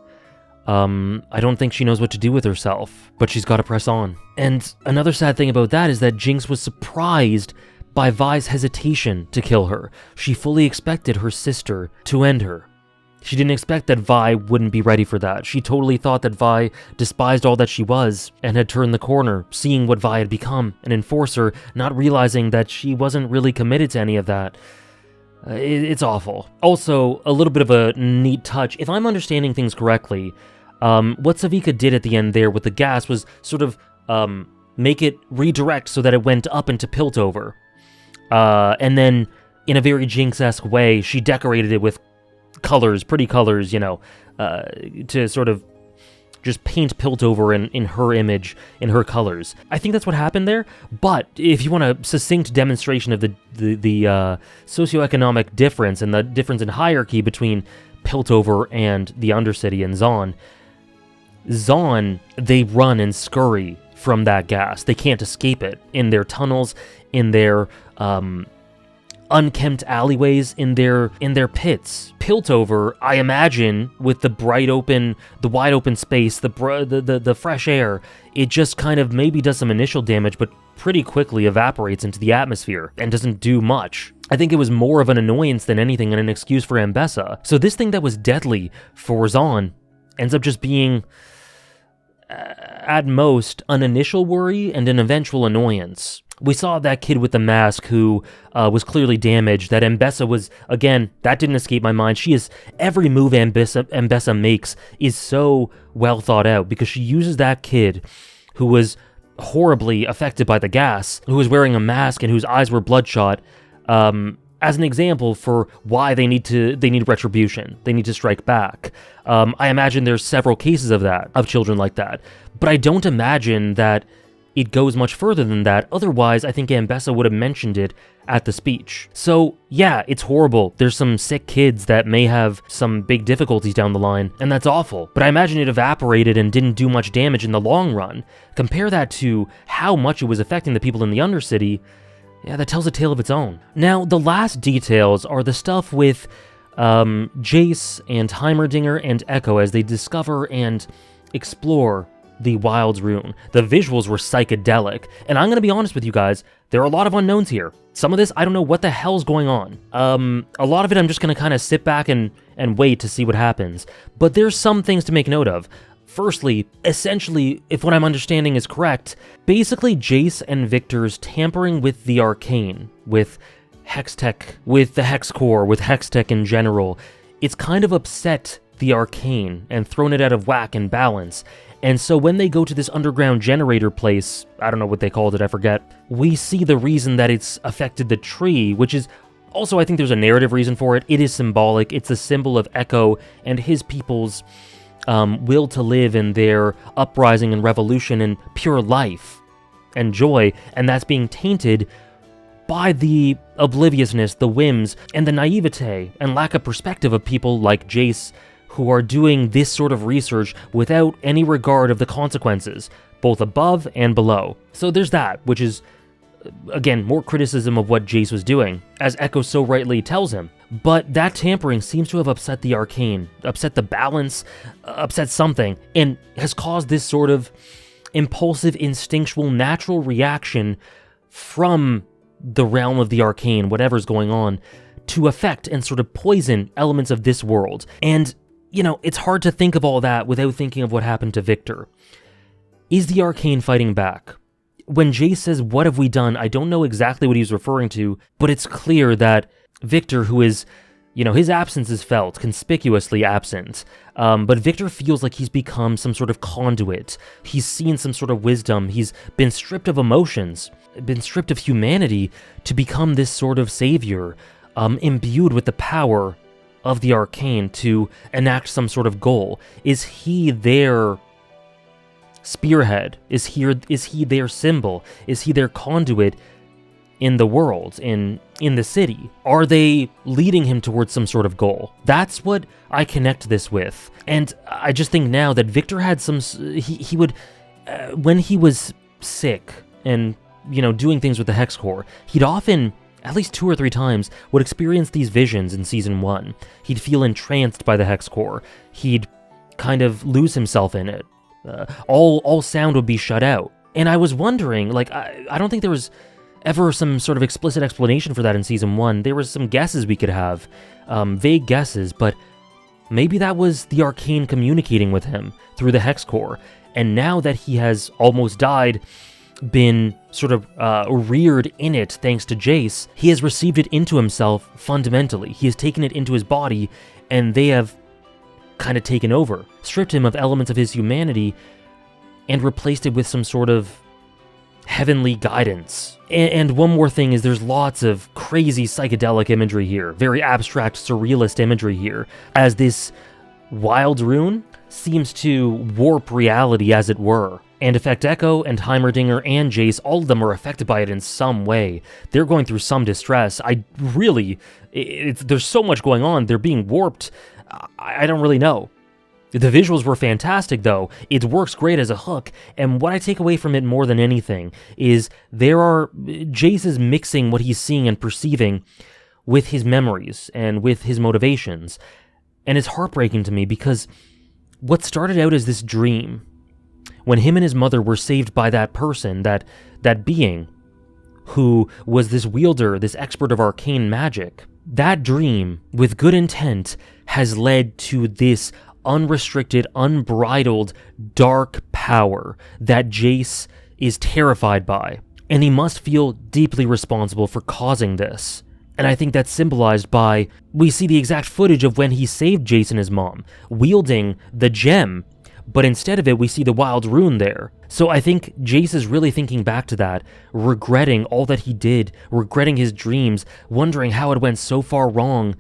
I don't think she knows what to do with herself, but she's got to press on. And another sad thing about that is that Jinx was surprised by Vi's hesitation to kill her. She fully expected her sister to end her. She didn't expect that Vi wouldn't be ready for that. She totally thought that Vi despised all that she was and had turned the corner, seeing what Vi had become, an enforcer, not realizing that she wasn't really committed to any of that. It's awful. Also, a little bit of a neat touch. If I'm understanding things correctly, what Sevika did at the end there with the gas was sort of make it redirect so that it went up into Piltover. And then, in a very Jinx-esque way, she decorated it with colors, pretty colors, to sort of just paint Piltover in her image, in her colors. I think that's what happened there, but if you want a succinct demonstration of the socioeconomic difference and the difference in hierarchy between Piltover and the Undercity and Zaun, they run and scurry from that gas. They can't escape it in their tunnels, in their unkempt alleyways, in their pits. Piltover, I imagine, with the wide open space, the fresh air, it just kind of maybe does some initial damage, but pretty quickly evaporates into the atmosphere and doesn't do much. I think it was more of an annoyance than anything and an excuse for Ambessa. So this thing that was deadly for Zaun ends up just being, at most, an initial worry and an eventual annoyance. We saw that kid with the mask who was clearly damaged, that Ambessa was, again, that didn't escape my mind. Every move Ambessa makes is so well thought out, because she uses that kid who was horribly affected by the gas, who was wearing a mask and whose eyes were bloodshot, as an example for why they need retribution. They need to strike back. I imagine there's several cases of children like that, but I don't imagine that it goes much further than that. Otherwise, I think Ambessa would have mentioned it at the speech. So yeah, it's horrible. There's some sick kids that may have some big difficulties down the line, and that's awful. But I imagine it evaporated and didn't do much damage in the long run. Compare that to how much it was affecting the people in the Undercity. Yeah, that tells a tale of its own. Now, the last details are the stuff with Jace and Heimerdinger and Echo as they discover and explore the Wilds rune. The visuals were psychedelic, and I'm gonna be honest with you guys, there are a lot of unknowns here. Some of this, I don't know what the hell's going on. A lot of it I'm just gonna kind of sit back and wait to see what happens. But there's some things to make note of. Firstly, essentially, if what I'm understanding is correct, basically Jace and Victor's tampering with the Arcane, with Hextech, with the Hex Core, with Hextech in general, it's kind of upset the Arcane and thrown it out of whack and balance. And so when they go to this underground generator place, I don't know what they called it, I forget, we see the reason that it's affected the tree, which is also, I think there's a narrative reason for it. It is symbolic. It's a symbol of Echo and his people's will to live in their uprising and revolution and pure life and joy, and that's being tainted by the obliviousness, the whims, and the naivete and lack of perspective of people like Jace, who are doing this sort of research without any regard of the consequences, both above and below. So there's that, which is, again, more criticism of what Jace was doing, as Echo so rightly tells him. But that tampering seems to have upset the Arcane, upset the balance, upset something, and has caused this sort of impulsive, instinctual, natural reaction from the realm of the Arcane, whatever's going on, to affect and sort of poison elements of this world. And, you know, it's hard to think of all that without thinking of what happened to Victor. Is the Arcane fighting back? When Jace says, "What have we done?" I don't know exactly what he's referring to, but it's clear that Victor, who is, you know, his absence is felt, conspicuously absent, but Victor feels like he's become some sort of conduit. He's seen some sort of wisdom. He's been stripped of emotions, been stripped of humanity to become this sort of savior, imbued with the power of the Arcane to enact some sort of goal. Is he their spearhead? Is he their symbol? Is he their conduit in the world, in the city? Are they leading him towards some sort of goal? That's what I connect this with. And I just think now that Victor had some, he would, when he was sick and, you know, doing things with the Hex Core, he'd often, at least 2 or 3 times, would experience these visions in Season 1. He'd feel entranced by the Hex Core. He'd kind of lose himself in it. All sound would be shut out. And I was wondering, like, I don't think there was ever some sort of explicit explanation for that in Season 1. There was some guesses we could have, vague guesses, but maybe that was the Arcane communicating with him through the Hex Core. And now that he has almost died, been sort of reared in it thanks to Jace, he has received it into himself fundamentally. He has taken it into his body, and they have kind of taken over, stripped him of elements of his humanity, and replaced it with some sort of heavenly guidance. And one more thing is there's lots of crazy psychedelic imagery here, very abstract, surrealist imagery here, as this wild rune seems to warp reality, as it were, and affect Echo and Heimerdinger and Jace. All of them are affected by it in some way. They're going through some distress. There's so much going on. They're being warped. I don't really know. The visuals were fantastic, though. It works great as a hook, and what I take away from it more than anything is Jace is mixing what he's seeing and perceiving with his memories and with his motivations. And it's heartbreaking to me because what started out as this dream, when him and his mother were saved by that person, that being, who was this wielder, this expert of arcane magic, that dream, with good intent, has led to this unrestricted, unbridled, dark power that Jace is terrified by. And he must feel deeply responsible for causing this. And I think that's symbolized by, we see the exact footage of when he saved Jace and his mom, wielding the gem, but instead of it, we see the wild rune there. So I think Jace is really thinking back to that, regretting all that he did, regretting his dreams, wondering how it went so far wrong,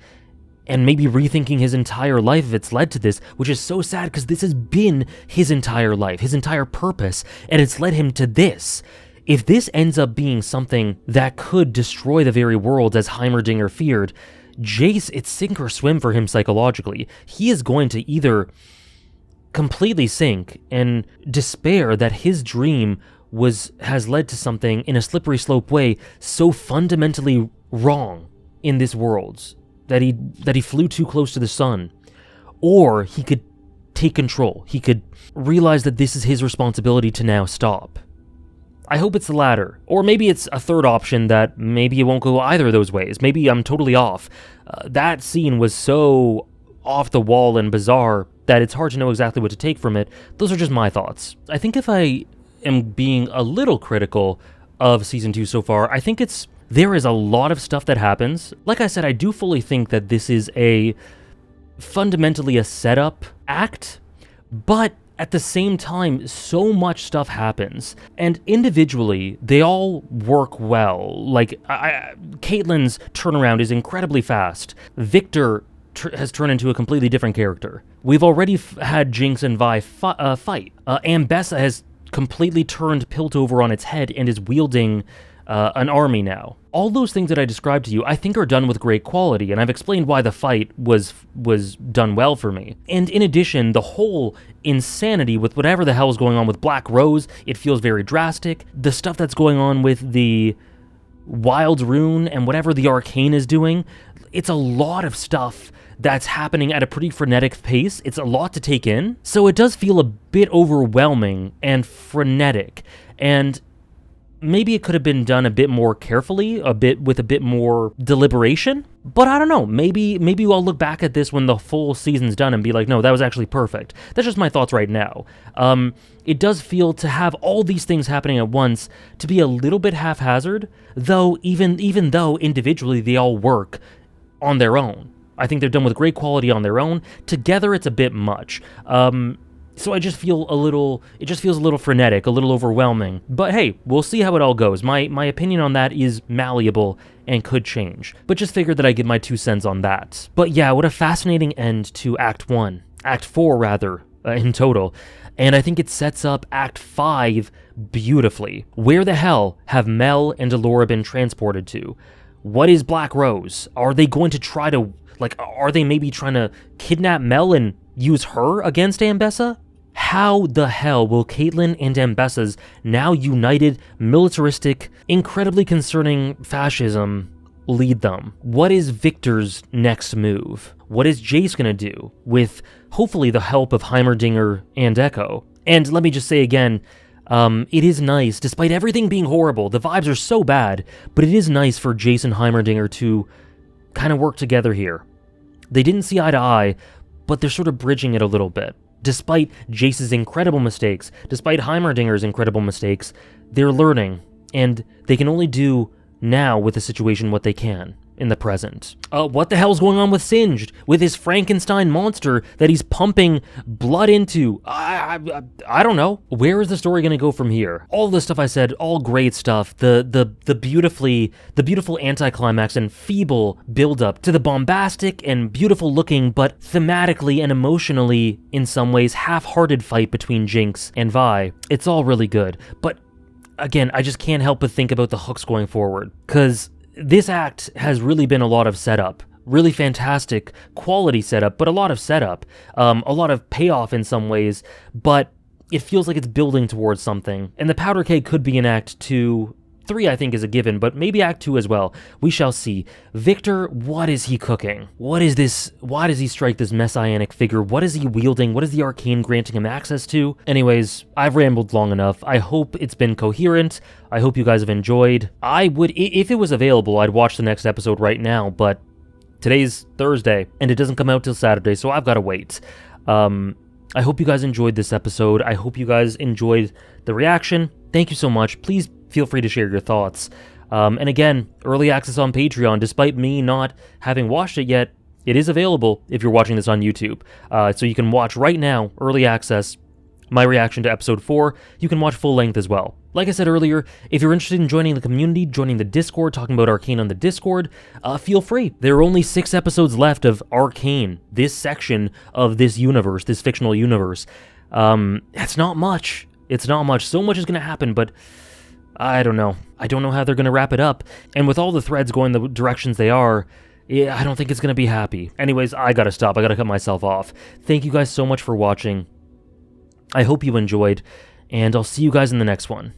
and maybe rethinking his entire life if it's led to this, which is so sad because this has been his entire life, his entire purpose, and it's led him to this. If this ends up being something that could destroy the very world as Heimerdinger feared, Jace, it's sink or swim for him psychologically. He is going to either completely sink and despair that his dream has led to something in a slippery slope way so fundamentally wrong in this world that he flew too close to the sun, or he could take control. He could realize that this is his responsibility to now stop. I hope it's the latter, or maybe it's a third option that maybe it won't go either of those ways. Maybe I'm totally off. That scene was so off the wall and bizarre that it's hard to know exactly what to take from it. Those are just my thoughts. I think if I am being a little critical of Season 2 so far, I think there is a lot of stuff that happens. Like I said, I do fully think that this is fundamentally a setup act, but at the same time, so much stuff happens, and individually, they all work well. Like, Caitlyn's turnaround is incredibly fast. Victor has turned into a completely different character. We've already had Jinx and Vi fight. Ambessa has completely turned Piltover on its head and is wielding an army now. All those things that I described to you, I think are done with great quality, and I've explained why the fight was done well for me. And in addition, the whole insanity with whatever the hell is going on with Black Rose, it feels very drastic. The stuff that's going on with the Wild Rune and whatever the Arcane is doing, it's a lot of stuff that's happening at a pretty frenetic pace. It's a lot to take in. So it does feel a bit overwhelming and frenetic, and maybe it could have been done a bit more carefully, with a bit more deliberation, but I don't know. Maybe I'll look back at this when the full season's done and be like, no, that was actually perfect. That's just my thoughts right now. It does feel to have all these things happening at once to be a little bit haphazard, though even though individually they all work on their own. I think they're done with great quality on their own. Together, it's a bit much. So it just feels a little frenetic, a little overwhelming. But hey, we'll see how it all goes. My opinion on that is malleable and could change. But just figured that I'd give my 2 cents on that. But yeah, what a fascinating end to Act 4 rather, in total. And I think it sets up Act 5 beautifully. Where the hell have Mel and Allura been transported to? What is Black Rose? Are they going to try to, are they maybe trying to kidnap Mel and use her against Ambessa? How the hell will Caitlyn and Ambessa's now united, militaristic, incredibly concerning fascism lead them? What is Victor's next move? What is Jace gonna do, with hopefully the help of Heimerdinger and Echo? And let me just say again, it is nice, despite everything being horrible, the vibes are so bad, but it is nice for Jace and Heimerdinger to kind of work together here. They didn't see eye to eye, but they're sort of bridging it a little bit. Despite Jace's incredible mistakes, despite Heimerdinger's incredible mistakes, they're learning, and they can only do now with the situation what they can in the present. What the hell's going on with Singed, with his Frankenstein monster that he's pumping blood into? I don't know. Where is the story going to go from here? All the stuff I said, all great stuff. The beautiful anticlimax and feeble build-up to the bombastic and beautiful looking, but thematically and emotionally, in some ways, half-hearted fight between Jinx and Vi. It's all really good. But again, I just can't help but think about the hooks going forward, because this act has really been a lot of setup. Really fantastic quality setup, but a lot of setup. A lot of payoff in some ways, but it feels like it's building towards something. And the powder keg could be in Act 2. 3, I think, is a given, but maybe Act 2 as well. We shall see. Victor, what is he cooking? What is this? Why does he strike this messianic figure? What is he wielding? What is the Arcane granting him access to? Anyways, I've rambled long enough. I hope it's been coherent. I hope you guys have enjoyed. I would, if it was available, I'd watch the next episode right now, but today's Thursday, and it doesn't come out till Saturday, so I've got to wait. I hope you guys enjoyed this episode. I hope you guys enjoyed the reaction. Thank you so much. Please feel free to share your thoughts. And again, early access on Patreon, despite me not having watched it yet, it is available if you're watching this on YouTube. So you can watch right now, early access, my reaction to episode 4. You can watch full length as well. Like I said earlier, if you're interested in joining the community, joining the Discord, talking about Arcane on the Discord, feel free. There are only 6 episodes left of Arcane, this section of this universe, this fictional universe. It's not much. It's not much. So much is going to happen, but I don't know. I don't know how they're going to wrap it up. And with all the threads going the directions they are, I don't think it's going to be happy. Anyways, I gotta stop. I gotta cut myself off. Thank you guys so much for watching. I hope you enjoyed, and I'll see you guys in the next one.